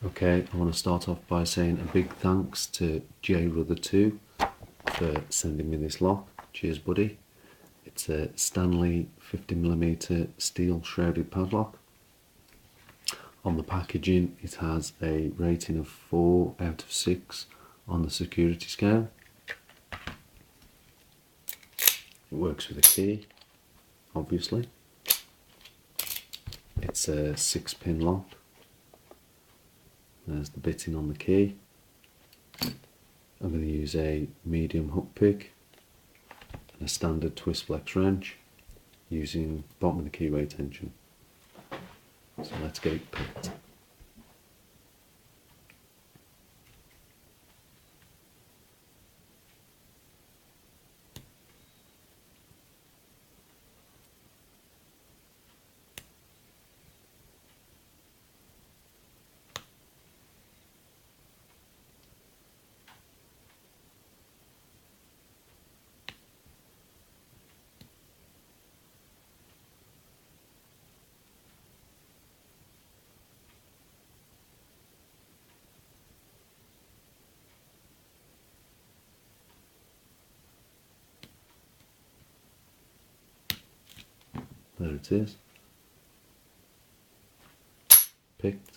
Okay, I want to start off by saying a big thanks to JRuther2 for sending me this lock. Cheers, buddy. It's a Stanley 50mm steel shrouded padlock. On the packaging, it has a rating of 4 out of 6 on the security scale. It works with a key, obviously. It's a 6-pin lock. There's the bitting on the key. I'm going to use a medium hook pick and a standard twist flex wrench using bottom of the keyway tension. So let's get it picked. There it is. Picked.